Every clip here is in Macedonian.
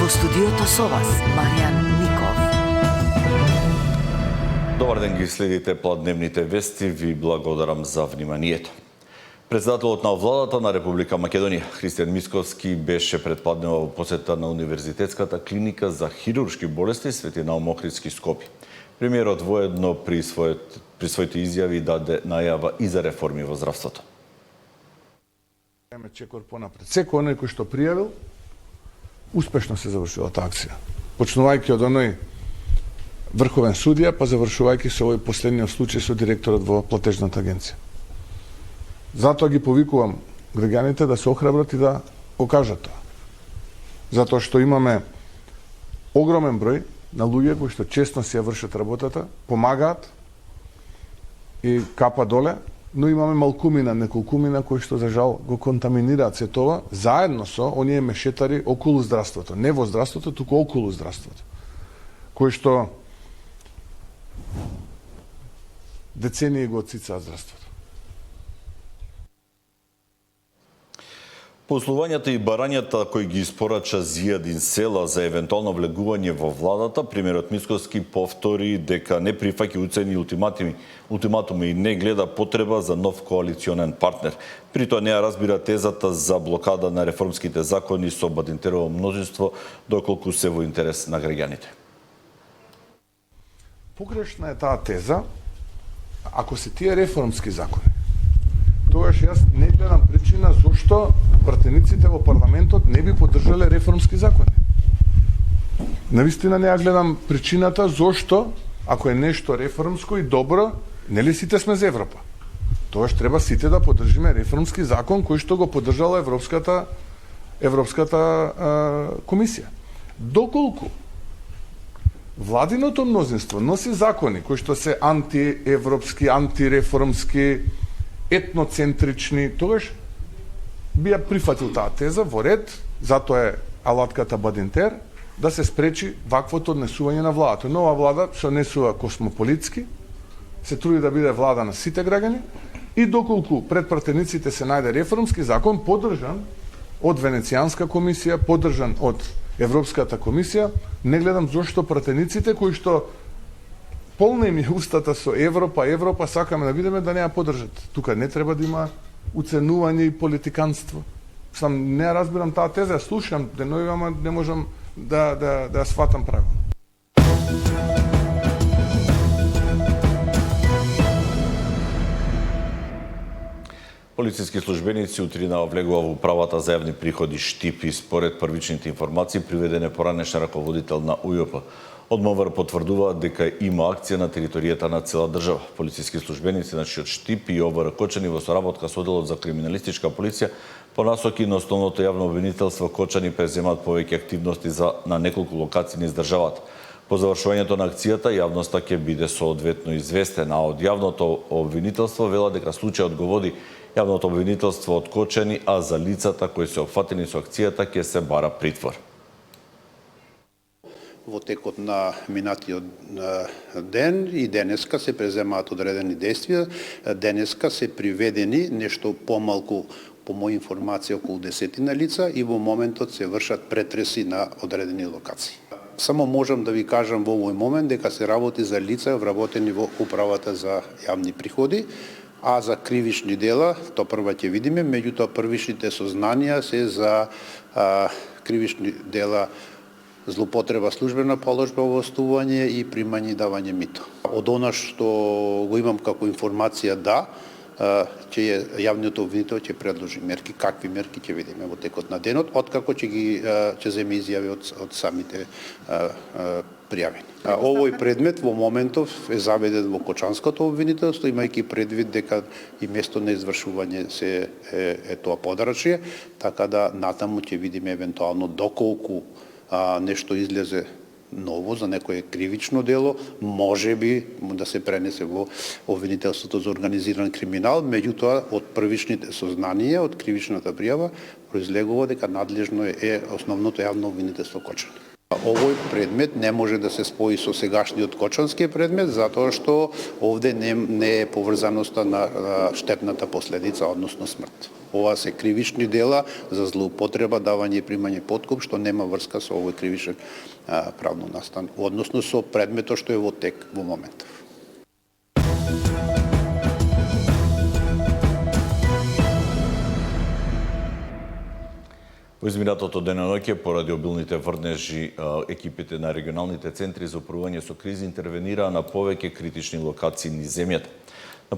Во студиото со вас, Маријан Ников. Добар ден, ги следите пладневните вести, ви благодарам за вниманието. Председателот на владата на Република Македонија, Христијан Мицковски, беше предпладнева во посета на Универзитетската клиника за хируршки болести Свети Наум Охридски Скопје. Премиерот воедно при своите изјави даде најава и за реформи во здравството. Чекор понапред. Секој оној кој што пријавил, успешно се завршила таа акција. Почнувајќи од оној врховен судија, па завршувајќи со овој последниот случај со директорот во платежната агенција. Затоа ги повикувам граѓаните да се охрабрат и да го кажат тоа. Затоа што имаме огромен број на луѓе кои што честно си ја вршат работата, помагаат и капа доле, но имаме малкумина, неколкумина кои што за жал го контаминираат се тоа заедно со оние мешетари околу здравството, не во здравството, туку околу здравството, кои што децении го отсицаат здравството. Послувањата и барањата кои ги испорача Зијадин Села за евентуално влегување во владата, премиерот Мицковски повтори дека не прифаќа уцени ултиматуми и не гледа потреба за нов коалиционен партнер. При тоа не ја разбира тезата за блокада на реформските закони со Бадинтерово мнозинство, доколку се во интерес на граѓаните. Погрешна е таа теза, ако се тие реформски закони. Тогаш јас не гледам причина зошто пратениците во парламентот не би поддржале реформски закони. Навистина не ја гледам причината зошто, ако е нешто реформско и добро, нели сите сме за Европа. Тогаш треба сите да поддржиме реформски закон кој што го поддржала Европската комисија. Доколку владиното мнозинство носи закони кои што се антиевропски, антиреформски, етноцентрични, тогаш би ја прифатил таа теза во ред, затоа е алатката Бадинтер, да се спречи ваквото однесување на владата. Нова влада се однесува космополитски, се труди да биде влада на сите граѓани и доколку пред пратениците се најде реформски закон, поддржан од Венецијанска комисија, поддржан од Европската комисија, не гледам зошто пратениците кои што полна им е устата со Европа, сакаме да видиме да не ја поддржат. Тука не треба да има уценување и политиканство. Сам не ја разбирам таа теза, ја слушам денови, ама не можам да ја сватам правилно. Полициски службеници утрина влегува во управата за јавни приходи Штипи. Според првичните информации, приведен е поранешен раководител на УЈП. Од МВР потврдуваат дека има акција на територијата на цела држава. Полициски службеници од Штипи и МВР Кочани во соработка со одделот за криминалистичка полиција по насоки на основното јавно обвинителство Кочани преземаат повеќе активности на неколку локации низ државата. По завршувањето на акцијата, јавноста ќе биде соодветно известена, а од јавното обвинителство вела дека случајот го води јавното обвинителство од Кочани, а за лицата кои се опфатени со акцијата ќе се бара притвор. Во текот на минатиот ден и денеска се преземаат одредени действија. Денеска се приведени нешто помалку, по моја информација, околу 10 лица и во моментот се вршат претреси на одредени локации. Само можам да ви кажам во овој момент дека се работи за лица вработени во управата за јавни приходи, а за кривични дела, тоа прва ќе видиме, меѓутоа првичните сознанија се за кривични дела злоупотреба службена положба, овластување и примање и давање мито. Од она што го имам како информација, јавниот обвинител ќе предложи мерки, какви мерки ќе видиме во текот на денот, откако ќе земе изјави од самите пријавени. Овој предмет во моментов е заведен во Кочанското обвинителство, имајќи предвид дека и место на извршување се е тоа подрачје, така да натаму ќе видиме евентуално доколку нешто излезе ново за некое кривично дело, може би да се пренесе во обвинителството за организиран криминал, меѓутоа од првичните сознанија, од кривичната пријава, произлегува дека надлежно е основното јавно обвинителство Кочани. Овој предмет не може да се спои со сегашниот кочански предмет, затоа што овде не е поврзаноста на штетната последица, односно смрт. Ова се кривични дела за злоупотреба, давање и примање подкуп, што нема врска со овој кривичен правно настан, односно со предметот што е во тек во моментов. Во изминатото деноноќе, поради обилните врнежи, екипите на регионалните центри за управување со кризи интервенираа на повеќе критични локации низ земјата. На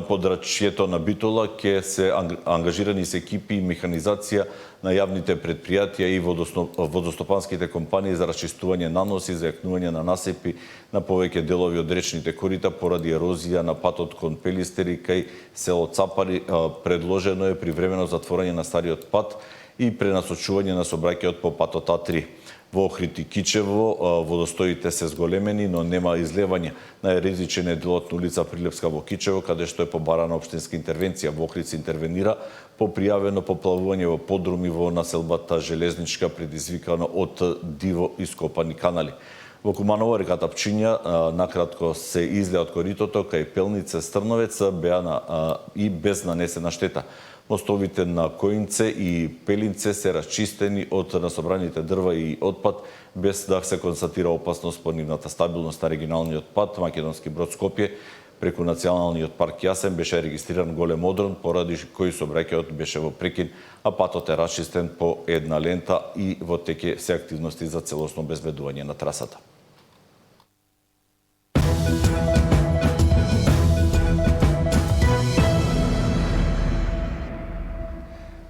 подрачјето на Битола ќе се ангажирани се екипи и механизација на јавните предпријатија и водостопанските компании за расчистување наноси, за јакнување на насипи на повеќе делови од речните корита поради ерозија на патот кон Пелистери кај село Цапари. Предложено е привремено затворање на стариот пат и пренасочување на сообраќајот по патот А3. Во Охрид и Кичево водостоите се зголемени, но нема излевање. Најризичен е делот на улица Прилепска во Кичево, каде што е побарана општинска интервенција. Во Охрид се интервенира по пријавено поплавување во подруми во населбата Железничка, предизвикано од диво ископани канали. Во Куманово реката Пчиња накратко се излеа од коритото кај Пелнице Стрновец беа и без нанесена штета. Мостовите на Коинце и Пелинце се расчистени од насобраните дрва и отпад, без да се констатира опасност по нивната стабилност. На регионалниот пат Македонски Брод Скопје преку Националниот парк Јасен беше регистриран голем одрон, поради кој сообраќајот беше во прекин, а патот е расчистен по една лента и во теке се активности за целосно обезбедување на трасата.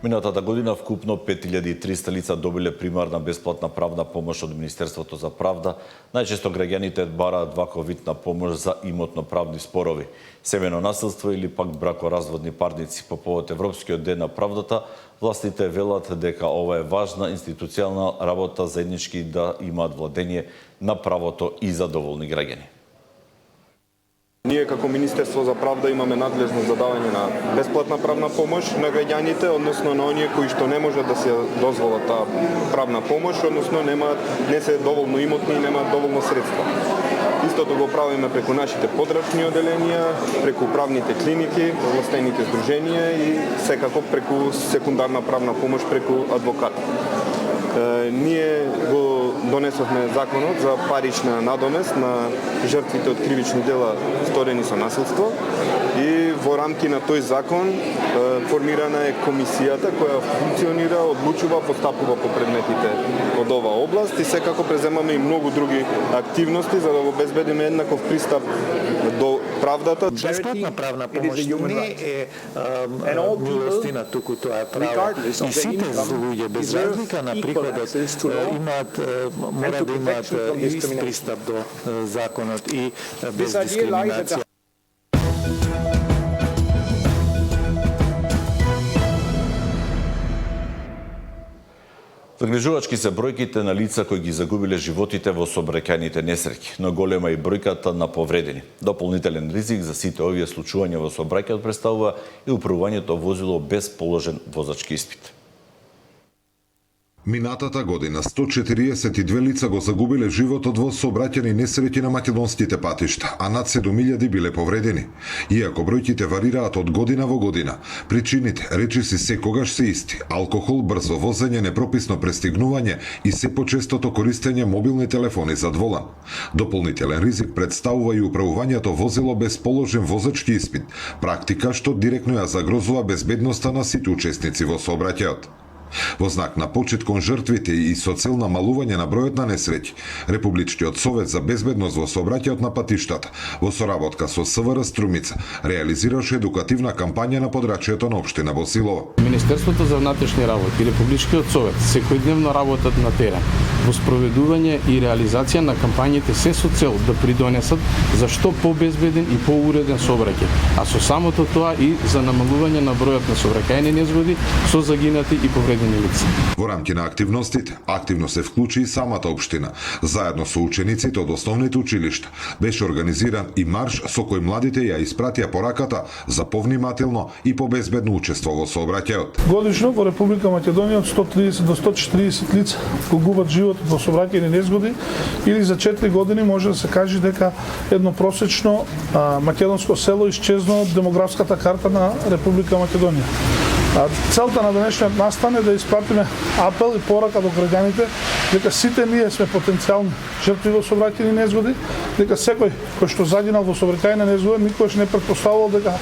Минатата година вкупно 5300 лица добиле примарна бесплатна правна помош од Министерството за правда. Најчесто граѓаните бараат ваков вид на помош за имотно-правни спорови, семено насилство или пак бракоразводни парници. По повод Европскиот ден на правдата, властите велат дека ова е важна институционална работа заеднички да имаат владење на правото и задоволни граѓани. Ние како Министерство за правда имаме надлежност за давање на бесплатна правна помош на граѓаните, односно на оние кои што не можат да се дозволат таа правна помош, односно не се доволно имотни и немаат доволно средства. Истото го правиме преку нашите подрачни оделенија, преку правните клиники, овластените здруженија и секако преку секундарна правна помош преку адвокат. Ние го донесовме законот за парична надомест на жртвите од кривични дела сторени со насилство и во рамки на тој закон формирана е комисијата која функционира, одлучува, постапува по предметите од оваа област и секако преземаме и многу други активности за да го обезбедиме еднаков пристап до правдата. Бесплатна правна помош не е милостина, туку тоа е право. И сите луѓе без разлика на приходот мора да имаат ист пристап до законот и без дискриминација. Загрижувачки се бројките на лица кои ги загубиле животите во сообраќајните несреќи, но голема и бројката на повредени. Дополнителен ризик за сите овие случувања во сообраќајот представува и управувањето возило без положен возачки испит. Минатата година 142 лица го загубиле животот во сообраќајни несреќи на македонските патишта, а над 7000 биле повредени. Иако бројките варираат од година во година, причините речиси секогаш се исти: алкохол, брзо возење, непрописно пристигнување и се почестото користење мобилни телефони зад волан. Дополнителен ризик представува и управувањето возило без положен возачки испит, практика што директно ја загрозува безбедноста на сите учесници во сообраќајот. Во знак на почит кон жртвите и со цел намалување на бројот на несреќи, Републичкиот совет за безбедност во сообраќајот на патиштата, во соработка со СВР Струмица, реализираше едукативна кампања на подрачјето на општина Босилово. Министерството за внатрешни работи и Републичкиот совет секојдневно работат на терен во спроведување и реализација на кампањите се со цел да придонесат за што побезбеден и поуреден сообраќај, а со самото тоа и за намалување на бројот на сообраќајни незгоди со загинати и повредени повредени лица. Во рамки на активностите, активно се вклучи и самата општина. Заедно со учениците од основните училишта беше организиран и марш со кој младите ја испратија пораката за повнимателно и побезбедно учество во сообраќајот. Годишно во Република Македонија од 130 до 140 лица го губат животот во сообраќајни незгоди, или за 4 години може да се каже дека едно просечно македонско село исчезна од демографската карта на Република Македонија. Целта на денешниот настан е да испратиме апел и порака до граѓаните дека сите ние сме потенцијални жртви во сообраќајни незгоди, дека секој кој што загинал во сообраќајна незгода никогаш не претпоставувал дека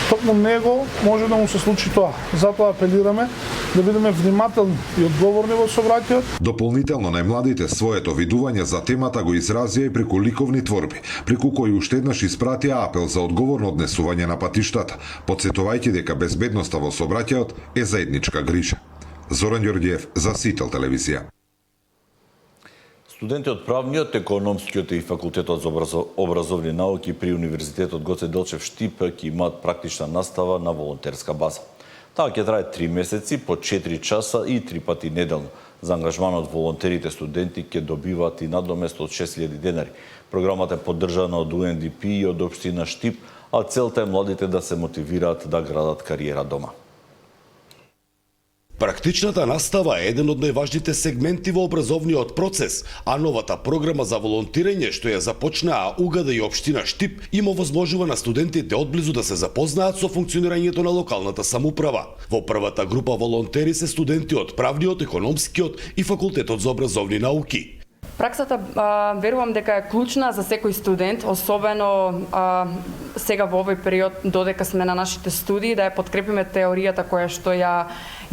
токму него може да му се случи тоа. Затоа апелираме да бидеме внимателни и одговорни во сообраќајот. Дополнително најмладите своето видување за темата го изразија и преку ликовни творби, преку кои уште еднаш испратија апел за одговорно однесување на патиштата, потсетувајќи дека безбедноста во сообраќајот е заедничка грижа. Зоран Ѓорѓиев за Сител телевизија. Студенти од правниот, економскиот и факултетот за образовни науки при Универзитетот Гоце Делчев Штип ќе имаат практична настава на волонтерска база. Таа ќе трае 3 месеци по 4 часа и 3 пати неделно. За ангажманот волонтерите студенти ќе добиваат и надомест од 6000 денари. Програмата е поддржана од UNDP и од општина Штип, а целта е младите да се мотивираат да градат кариера дома. Практичната настава е еден од најважните сегменти во образовниот процес, а новата програма за волонтирање што ја започнаа УГД и општина Штип има возможува на студентите одблизу да се запознаат со функционирањето на локалната самоуправа. Во првата група волонтери се студенти од правниот, економскиот и факултетот за образовни науки. Праксата верувам дека е клучна за секој студент, особено сега во овој период додека сме на нашите студии, да ја подкрепиме теоријата која што ја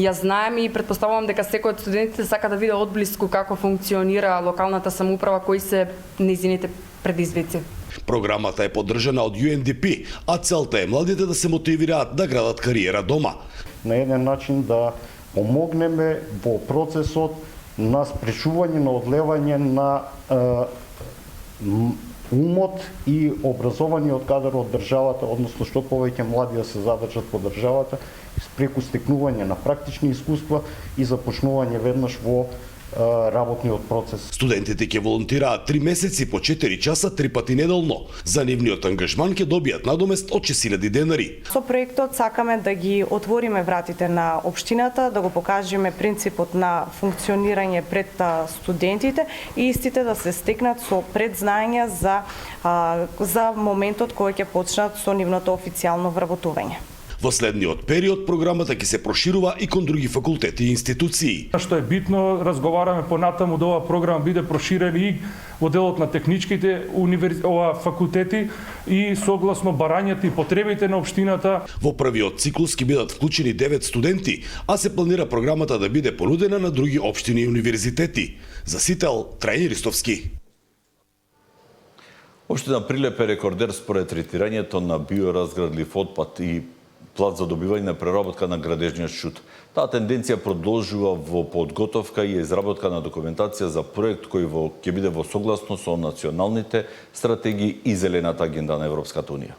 знаеме и претпоставувам дека секој од студентите сака да види одблиску како функционира локалната самоуправа, кои се нејзините предизвици. Програмата е поддржана од UNDP, а целта е младите да се мотивираат да градат кариера дома. На еден начин да помогнеме во процесот на спречување на одлевање на умот и образованиот кадар од државата, односно што повеќе млади да се задржат по државата, преку стекнување на практични искуства и започнување веднаш во работниот процес. Студентите ќе волонтираат 3 месеци по 4 часа 3 пати неделно. За нивниот ангажман ќе добијат надомест од 6000 денари. Со проектот сакаме да ги отвориме вратите на општината, да го покажеме принципот на функционирање пред студентите и истите да се стекнат со предзнаење за моментот кој ќе почнат со нивното официјално вработување. Во следниот период програмата ќе се проширува и кон други факултети и институции. Што е битно, разговараме понатаму да ова програма биде проширена и во делот на техничките факултети и согласно барањата и потребите на општината. Во првиот циклус ќе бидат вклучени 9 студенти, а се планира програмата да биде понудена на други општини и универзитети. За Сител, Трајан Ристовски. Општина Прилеп е рекордер според третирањето на биоразградлив отпад и плат за добивање на преработка на градежниот шут. Таа тенденција продолжува во подготовка и изработка на документација за проект кој ќе биде во согласно со националните стратегии и зелената агенда на Европската унија.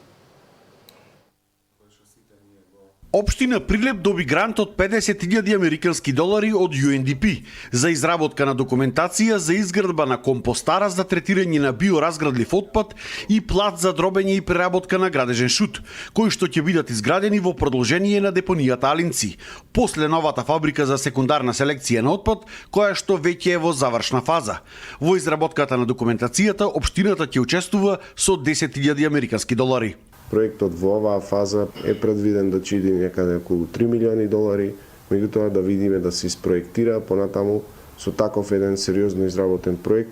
Општина Прилеп доби грант од 50.000 американски долари од UNDP за изработка на документација за изградба на компостара за третирање на биоразградлив отпад и плат за дробење и преработка на градежен шут, кои што ќе бидат изградени во продолжение на депонијата Алинци, после новата фабрика за секундарна селекција на отпад, која што веќе е во завршна фаза. Во изработката на документацијата општината ќе учествува со 10.000 американски долари. Проектот во оваа фаза е предвиден да ќе иде некаде околу 3 милиони долари, меѓутоа да видиме да се испроектира понатаму со таков еден сериозно изработен проект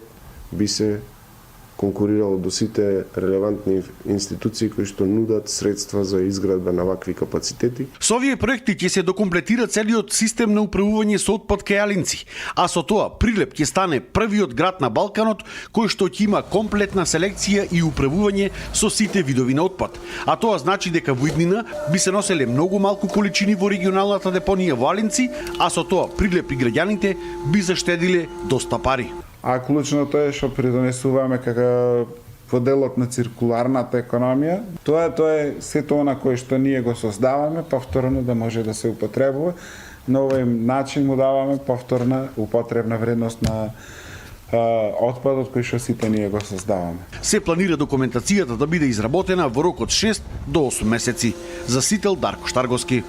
би се конкурирало до сите релевантни институции кои што нудат средства за изградба на вакви капацитети. Со овие проекти ќе се докомплетира целиот систем на управување со отпад кај Алинци, а со тоа Прилеп ќе стане првиот град на Балканот кој што ќе има комплетна селекција и управување со сите видови на отпад. А тоа значи дека во иднина би се носеле многу малку количини во регионалната депонија во Алинци, а со тоа Прилеп и граѓаните би заштедиле доста пари. А клучното е што придонесуваме како во делот на циркуларната економија. Тоа е сето она кое што ние го создаваме, повторно да може да се употребува. на овој начин му даваме повторна употребна вредност на отпадот кој што сите ние го создаваме. Се планира документацијата да биде изработена во рок од 6 до 8 месеци. За Сител Дарко Штарговски.